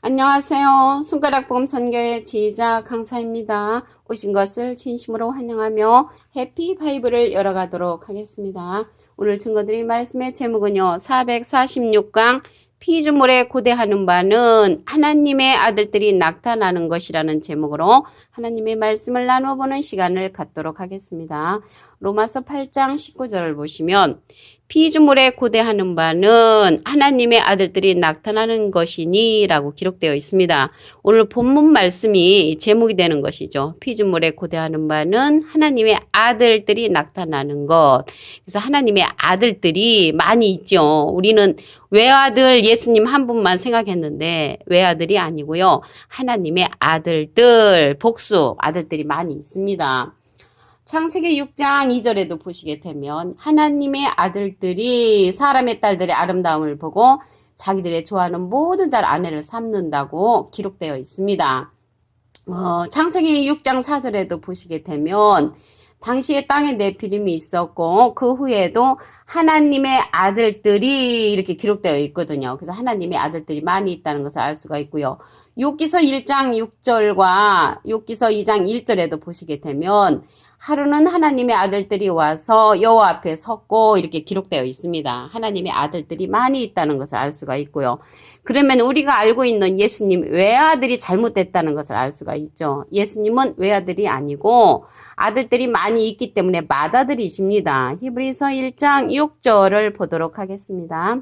안녕하세요. 손가락복음 선교의 지휘자 강사입니다. 오신 것을 진심으로 환영하며 해피 바이블을 열어가도록 하겠습니다. 오늘 증거드릴 말씀의 제목은요. 446강 피조물에 고대하는 바는 하나님의 아들들이 나타나는 것이라는 제목으로 하나님의 말씀을 나눠보는 시간을 갖도록 하겠습니다. 로마서 8장 19절을 보시면 피조물에 고대하는 바는 하나님의 아들들이 나타나는 것이니 라고 기록되어 있습니다. 오늘 본문 말씀이 제목이 되는 것이죠. 피조물에 고대하는 바는 하나님의 아들들이 나타나는 것. 그래서 하나님의 아들들이 많이 있죠. 우리는 외아들 예수님 한 분만 생각했는데 외아들이 아니고요. 하나님의 아들들, 복수 아들들이 많이 있습니다. 창세기 6장 2절에도 보시게 되면 하나님의 아들들이 사람의 딸들의 아름다움을 보고 자기들의 좋아하는 모든 자 아내를 삼는다고 기록되어 있습니다. 창세기 6장 4절에도 보시게 되면 당시에 땅에 네피림이 있었고 그 후에도 하나님의 아들들이 이렇게 기록되어 있거든요. 그래서 하나님의 아들들이 많이 있다는 것을 알 수가 있고요. 욥기서 1장 6절과 욥기서 2장 1절에도 보시게 되면 하루는 하나님의 아들들이 와서 여호와 앞에 섰고 이렇게 기록되어 있습니다. 하나님의 아들들이 많이 있다는 것을 알 수가 있고요. 그러면 우리가 알고 있는 예수님 외아들이 잘못됐다는 것을 알 수가 있죠. 예수님은 외아들이 아니고 아들들이 많이 있기 때문에 맏아들이십니다. 히브리서 1장 6절을 보도록 하겠습니다.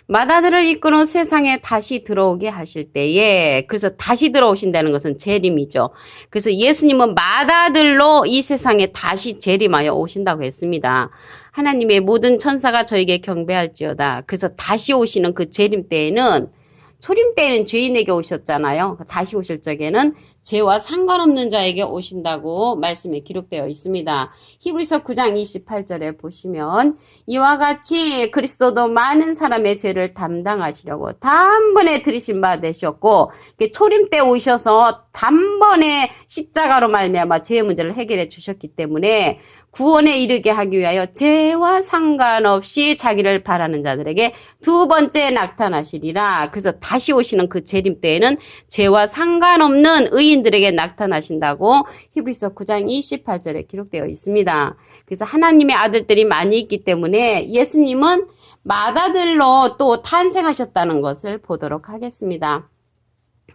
맏아들을 이끄는 세상에 다시 들어오게 하실 때에, 그래서 다시 들어오신다는 것은 재림이죠. 그래서 예수님은 맏아들로 이 세상에 다시 재림하여 오신다고 했습니다. 하나님의 모든 천사가 저에게 경배할지어다. 그래서 다시 오시는 그 재림 때에는 초림 때에는 죄인에게 오셨잖아요. 다시 오실 적에는 죄와 상관없는 자에게 오신다고 말씀에 기록되어 있습니다. 히브리서 9장 28절에 보시면 이와 같이 그리스도도 많은 사람의 죄를 담당하시려고 단번에 들이신 바 되셨고 초림 때 오셔서 단번에 십자가로 말미암아 죄의 문제를 해결해 주셨기 때문에 구원에 이르게 하기 위하여 죄와 상관없이 자기를 바라는 자들에게 두 번째 나타나시리라. 그래서 다시 오시는 그 재림 때에는 죄와 상관없는 의인들에게 나타나신다고 히브리서 9장 28절에 기록되어 있습니다. 그래서 하나님의 아들들이 많이 있기 때문에 예수님은 맏아들로 또 탄생하셨다는 것을 보도록 하겠습니다.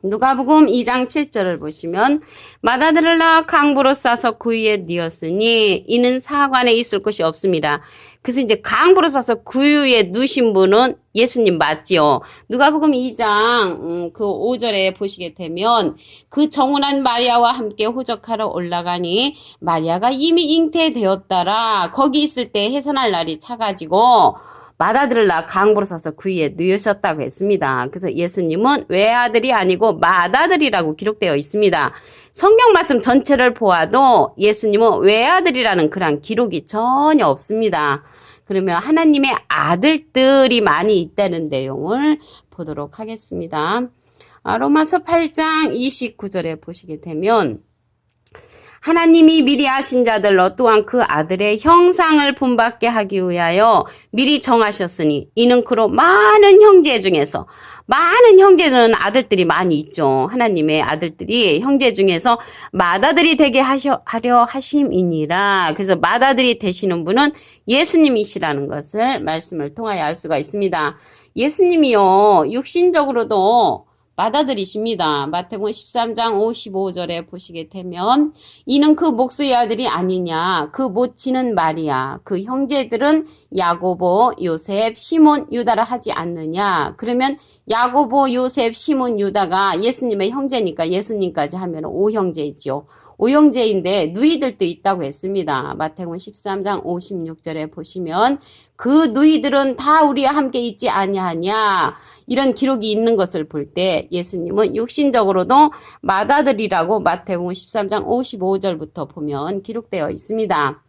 누가복음 2장 7절을 보시면 맏아들을 낳아 강보로 싸서 그 위에 뉘었으니 이는 사관에 있을 곳이 없습니다. 그래서 이제 강보로 싸서 그 위에 누신 분은 예수님 맞지요. 누가복음 2장 그 5절에 보시게 되면 그 정운한 마리아와 함께 호적하러 올라가니 마리아가 이미 잉태되었더라. 거기 있을 때 해산할 날이 차가지고 맏아들을 낳아 강보로 싸서 그 위에 누우셨다고 했습니다. 그래서 예수님은 외아들이 아니고 맏아들이라고 기록되어 있습니다. 성경 말씀 전체를 보아도 예수님은 외아들이라는 그런 기록이 전혀 없습니다. 그러면 하나님의 아들들이 많이 있다는 내용을 보도록 하겠습니다. 로마서 8장 29절에 보시게 되면 하나님이 미리 아신 자들로 또한 그 아들의 형상을 본받게 하기 위하여 미리 정하셨으니 이는 그로 많은 형제 중에서 많은 형제들은 아들들이 많이 있죠. 하나님의 아들들이 형제 중에서 맏아들이 되게 하려 하심이니라. 그래서 맏아들이 되시는 분은 예수님이시라는 것을 말씀을 통하여 알 수가 있습니다. 예수님이요 육신적으로도 맏아들이십니다. 마태복음 13장 55절에 보시게 되면 이는 그 목수의 아들이 아니냐 그 모친은 마리아 그 형제들은 야고보 요셉 시몬 유다라 하지 않느냐. 그러면 야고보 요셉 시몬 유다가 예수님의 형제니까 예수님까지 하면 5형제이죠. 5형제인데 누이들도 있다고 했습니다. 마태복음 13장 56절에 보시면 그 누이들은 다 우리와 함께 있지 아니하냐 이런 기록이 있는 것을 볼 때 예수님은 육신적으로도 맏아들이라고 마태복음 13장 55절부터 보면 기록되어 있습니다.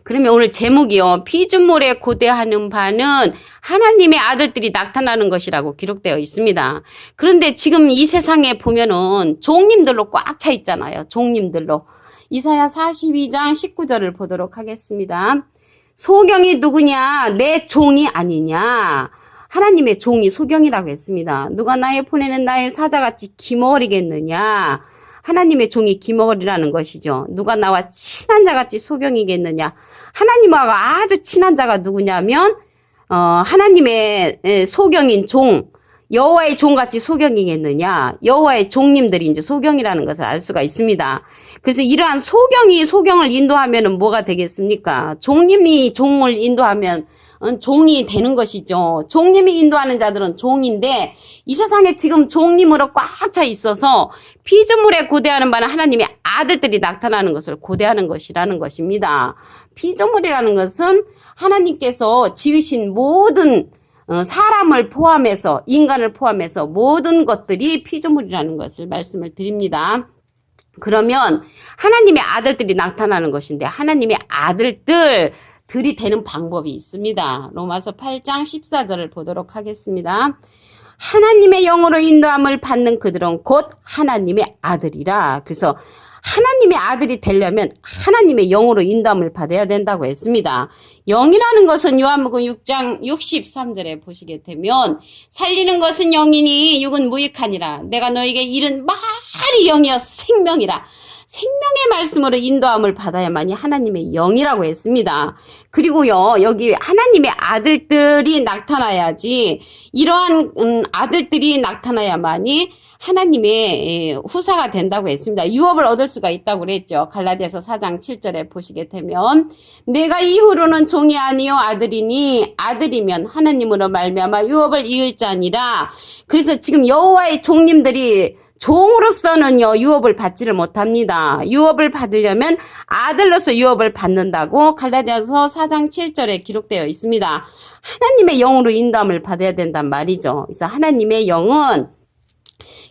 그러면 오늘 제목이요. 피조물에 고대하는 바는 하나님의 아들들이 나타나는 것이라고 기록되어 있습니다. 그런데 지금 이 세상에 보면은 종님들로 꽉 차 있잖아요. 종님들로. 이사야 42장 19절을 보도록 하겠습니다. 소경이 누구냐? 내 종이 아니냐? 하나님의 종이 소경이라고 했습니다. 누가 나의 보내는 나의 사자같이 기머거리겠느냐. 하나님의 종이 기머거리라는 것이죠. 누가 나와 친한 자같이 소경이겠느냐. 하나님하고 아주 친한 자가 누구냐면 하나님의 소경인 종, 여호와의 종같이 소경이겠느냐. 여호와의 종님들이 이제 소경이라는 것을 알 수가 있습니다. 그래서 이러한 소경이 소경을 인도하면은 뭐가 되겠습니까? 종님이 종을 인도하면 종이 되는 것이죠. 종님이 인도하는 자들은 종인데 이 세상에 지금 종님으로 꽉 차 있어서 피조물에 고대하는 바는 하나님의 아들들이 나타나는 것을 고대하는 것이라는 것입니다. 피조물이라는 것은 하나님께서 지으신 모든 사람을 포함해서 인간을 포함해서 모든 것들이 피조물이라는 것을 말씀을 드립니다. 그러면 하나님의 아들들이 나타나는 것인데 하나님의 아들들이 되는 방법이 있습니다. 로마서 8장 14절을 보도록 하겠습니다. 하나님의 영으로 인도함을 받는 그들은 곧 하나님의 아들이라. 그래서 하나님의 아들이 되려면 하나님의 영으로 인도함을 받아야 된다고 했습니다. 영이라는 것은 요한복음 6장 63절에 보시게 되면 살리는 것은 영이니 육은 무익하니라. 내가 너에게 이른 말이 영이여 생명이라. 생명의 말씀으로 인도함을 받아야만이 하나님의 영이라고 했습니다. 그리고요, 여기 하나님의 아들들이 나타나야지, 이러한 아들들이 나타나야만이 하나님의 후사가 된다고 했습니다. 유업을 얻을 수가 있다고 그랬죠. 갈라디아서 4장 7절에 보시게 되면 내가 이후로는 종이 아니요 아들이니 아들이면 하나님으로 말미암아 유업을 이을 자니라. 그래서 지금 여호와의 종님들이 종으로서는요, 유업을 받지를 못합니다. 유업을 받으려면 아들로서 유업을 받는다고 갈라디아서 4장 7절에 기록되어 있습니다. 하나님의 영으로 인도함을 받아야 된단 말이죠. 그래서 하나님의 영은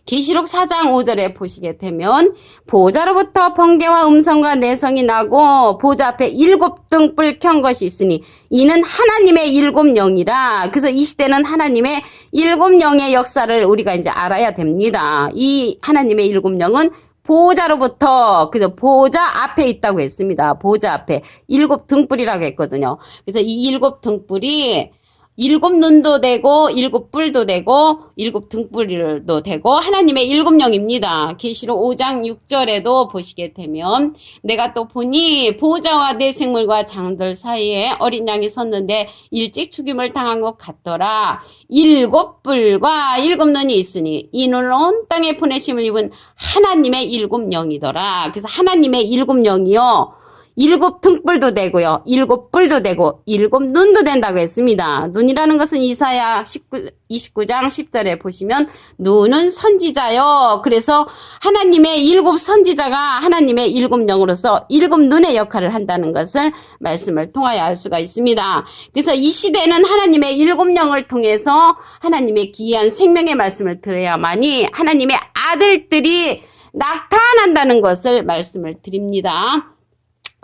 계시록 4장 5절에 보시게 되면 보좌로부터 번개와 음성과 내성이 나고 보좌 앞에 7 등불 켠 것이 있으니 이는 하나님의 7 영이라. 그래서 이 시대는 하나님의 7 영의 역사를 우리가 이제 알아야 됩니다. 이 하나님의 7 영은 보좌로부터 그래서 보좌 앞에 있다고 했습니다. 보좌 앞에 7 등불이라고 했거든요. 그래서 이 7 등불이 7 눈도 되고 7 뿔도 되고 7 등불도 되고 하나님의 7 영입니다. 계시록 5장 6절에도 보시게 되면 내가 또 보니 보좌와 내 생물과 장들 사이에 어린 양이 섰는데 일찍 죽임을 당한 것 같더라. 7 뿔과 7 눈이 있으니 이 눈은 온 땅에 보내심을 입은 하나님의 7 영이더라. 그래서 하나님의 7 영이요. 7 등불도 되고요. 7 뿔도 되고 7 눈도 된다고 했습니다. 눈이라는 것은 이사야 29장 10절에 보시면 눈은 선지자요. 그래서 하나님의 7 선지자가 하나님의 7 영으로서 7 눈의 역할을 한다는 것을 말씀을 통하여 알 수가 있습니다. 그래서 이 시대는 하나님의 7 영을 통해서 하나님의 기이한 생명의 말씀을 들어야만이 하나님의 아들들이 나타난다는 것을 말씀을 드립니다.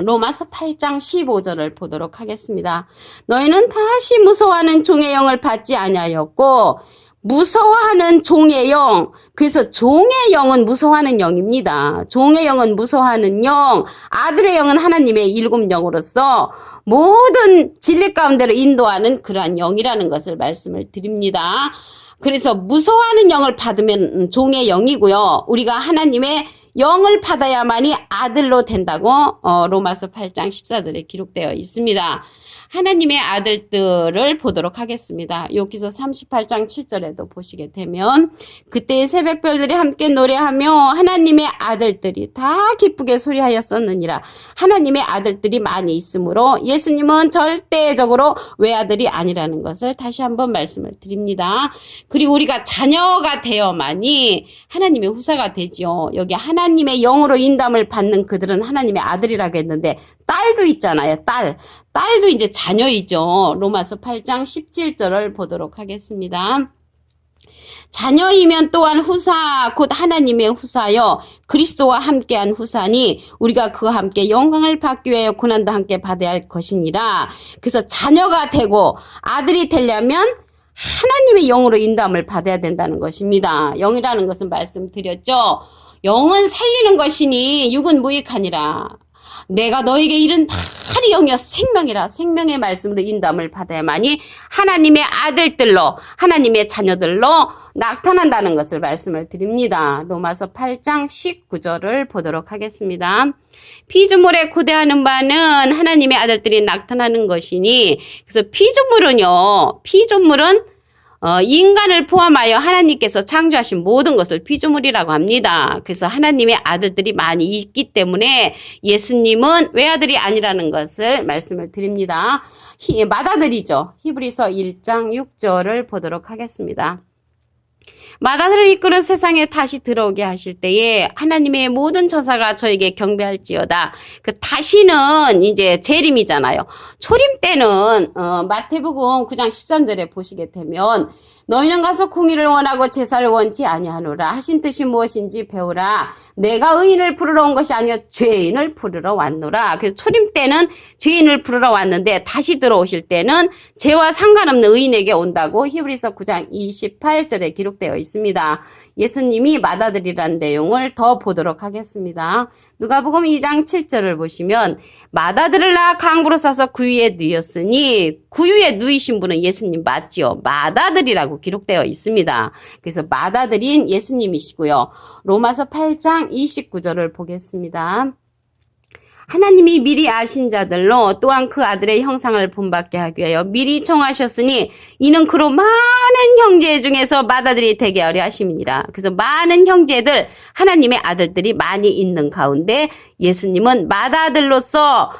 로마서 8장 15절을 보도록 하겠습니다. 너희는 다시 무서워하는 종의 영을 받지 아니하였고 무서워하는 종의 영. 그래서 종의 영은 무서워하는 영입니다. 종의 영은 무서워하는 영. 아들의 영은 하나님의 7 영으로서 모든 진리 가운데로 인도하는 그러한 영이라는 것을 말씀을 드립니다. 그래서 무서워하는 영을 받으면 종의 영이고요. 우리가 하나님의 영을 받아야만이 아들로 된다고 로마서 8장 14절에 기록되어 있습니다. 하나님의 아들들을 보도록 하겠습니다. 여기서 38장 7절에도 보시게 되면 그때의 새벽별들이 함께 노래하며 하나님의 아들들이 다 기쁘게 소리하였었느니라. 하나님의 아들들이 많이 있으므로 예수님은 절대적으로 외아들이 아니라는 것을 다시 한번 말씀을 드립니다. 그리고 우리가 자녀가 되어만이 하나님의 후사가 되지요. 여기 하나님의 영으로 인담을 받는 그들은 하나님의 아들이라고 했는데 딸도 있잖아요. 딸도 이제 자녀이죠. 로마서 8장 17절을 보도록 하겠습니다. 자녀이면 또한 후사 곧 하나님의 후사여 그리스도와 함께한 후사니 우리가 그와 함께 영광을 받기 위하여 고난도 함께 받아야 할 것이니라. 그래서 자녀가 되고 아들이 되려면 하나님의 영으로 인도함을 받아야 된다는 것입니다. 영이라는 것은 말씀드렸죠. 영은 살리는 것이니 육은 무익하니라. 내가 너에게 이른 바리 영이여 생명이라. 생명의 말씀으로 인도함을 받아야만이 하나님의 아들들로, 하나님의 자녀들로 나타난다는 것을 말씀을 드립니다. 로마서 8장 19절을 보도록 하겠습니다. 피조물에 고대하는 바는 하나님의 아들들이 나타나는 것이니, 그래서 피조물은 인간을 포함하여 하나님께서 창조하신 모든 것을 피조물이라고 합니다. 그래서 하나님의 아들들이 많이 있기 때문에 예수님은 외아들이 아니라는 것을 말씀을 드립니다. 맏아들이죠. 히브리서 1장 6절을 보도록 하겠습니다. 맏아들을 이끌어 세상에 다시 들어오게 하실 때에 하나님의 모든 천사가 저에게 경배할지어다. 그 다시는 이제 재림이잖아요. 초림 때는 마태복음 9장 13절에 보시게 되면 너희는 가서 공의를 원하고 제사를 원치 아니하노라. 하신 뜻이 무엇인지 배우라. 내가 의인을 부르러 온 것이 아니요 죄인을 부르러 왔노라. 그래서 초림 때는 죄인을 부르러 왔는데 다시 들어오실 때는 죄와 상관없는 의인에게 온다고 히브리서 9장 28절에 기록되어 있습니다. 예수님이 맏아들이라는 내용을 더 보도록 하겠습니다. 누가복음 2장 7절을 보시면 맏아들을 낳아 강부로 싸서 구유에 누였으니, 구유에 누이신 분은 예수님 맞지요. 맏아들이라고 기록되어 있습니다. 그래서 맏아들인 예수님이시고요. 로마서 8장 29절을 보겠습니다. 하나님이 미리 아신 자들로 또한 그 아들의 형상을 본받게 하기 위하여 미리 청하셨으니 이는 그로 많은 형제 중에서 맏아들이 되게 하려 하심이니라. 그래서 많은 형제들, 하나님의 아들들이 많이 있는 가운데 예수님은 맏아들로서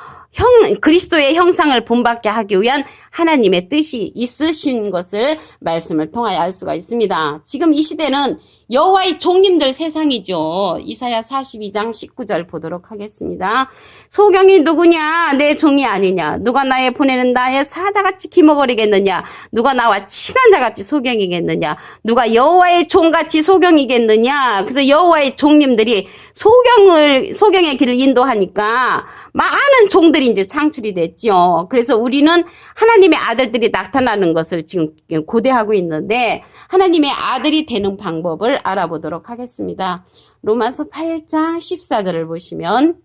그리스도의 형상을 본받게 하기 위한 하나님의 뜻이 있으신 것을 말씀을 통하여 알 수가 있습니다. 지금 이 시대는 여호와의 종님들 세상이죠. 이사야 42장 19절 보도록 하겠습니다. 소경이 누구냐? 내 종이 아니냐? 누가 나의 보내는 나의 사자같이 기머거리겠느냐? 누가 나와 친한 자같이 소경이겠느냐? 누가 여호와의 종같이 소경이겠느냐? 그래서 여호와의 종님들이 소경의 길을 인도하니까 많은 종들이 이제 창출이 됐죠. 그래서 우리는 하나님의 아들들이 나타나는 것을 지금 고대하고 있는데 하나님의 아들이 되는 방법을 알아보도록 하겠습니다. 로마서 8장 14절을 보시면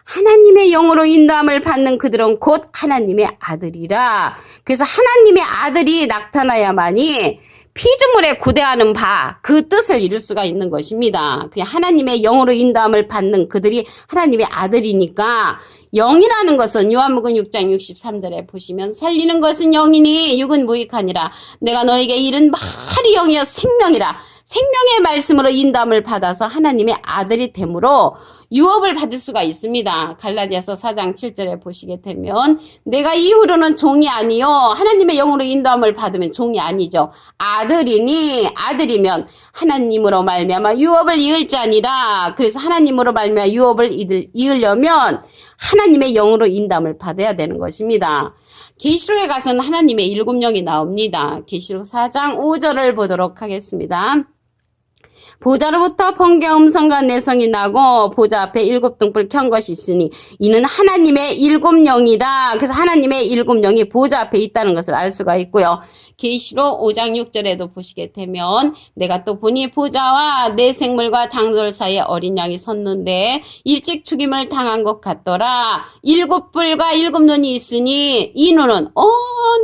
하나님의 영으로 인도함을 받는 그들은 곧 하나님의 아들이라. 그래서 하나님의 아들이 나타나야만이 피조물에 고대하는 바, 그 뜻을 이룰 수가 있는 것입니다. 그냥 하나님의 영으로 인도함을 받는 그들이 하나님의 아들이니까, 영이라는 것은 요한복음 6장 63절에 보시면 살리는 것은 영이니 육은 무익하니라. 내가 너에게 이른 말이 영이여 생명이라. 생명의 말씀으로 인도함을 받아서 하나님의 아들이 되므로 유업을 받을 수가 있습니다. 갈라디아서 4장 7절에 보시게 되면 내가 이후로는 종이 아니요 하나님의 영으로 인도함을 받으면 종이 아니죠. 아들이니 아들이면 하나님으로 말미암아 유업을 이을 자니라. 그래서 하나님으로 말미암아 유업을 이으려면 하나님의 영으로 인도함을 받아야 되는 것입니다. 계시록에 가서는 하나님의 일곱 영이 나옵니다. 계시록 4장 5절을 보도록 하겠습니다. 보좌로부터 번개 음성과 내성이 나고 보좌 앞에 일곱 등불 켠 것이 있으니 이는 하나님의 일곱 영이라. 그래서 하나님의 일곱 영이 보좌 앞에 있다는 것을 알 수가 있고요. 계시록 5장 6절에도 보시게 되면 내가 또 보니 보좌와 내 생물과 장돌 사이에 어린 양이 섰는데 일찍 죽임을 당한 것 같더라. 일곱 뿔과 일곱 눈이 있으니 이 눈은 온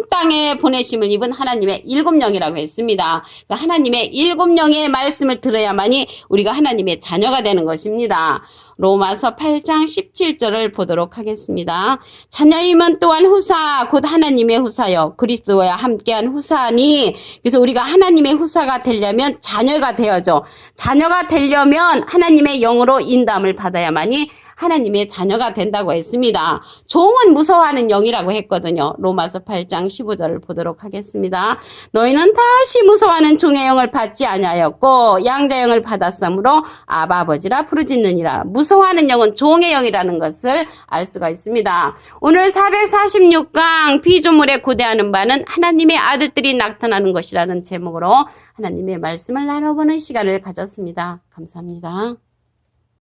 땅에 보내심을 입은 하나님의 일곱 영이라고 했습니다. 그러니까 하나님의 일곱 영의 말씀을 들어야만이 우리가 하나님의 자녀가 되는 것입니다. 로마서 8장 17절을 보도록 하겠습니다. 자녀임은 또한 후사 곧 하나님의 후사여 그리스도와 함께한 후사니. 그래서 우리가 하나님의 후사가 되려면 자녀가 되어져. 자녀가 되려면 하나님의 영으로 인도함을 받아야만이 하나님의 자녀가 된다고 했습니다. 종은 무서워하는 영이라고 했거든요. 로마서 8장 15절을 보도록 하겠습니다. 너희는 다시 무서워하는 종의 영을 받지 아니하였고 양자 영을 받았으므로 아바 아버지라 부르짖느니라. 무서워하는 영은 종의 영이라는 것을 알 수가 있습니다. 오늘 446강 피조물에 고대하는 바는 하나님의 아들들이 나타나는 것이라는 제목으로 하나님의 말씀을 나눠보는 시간을 가졌습니다. 감사합니다.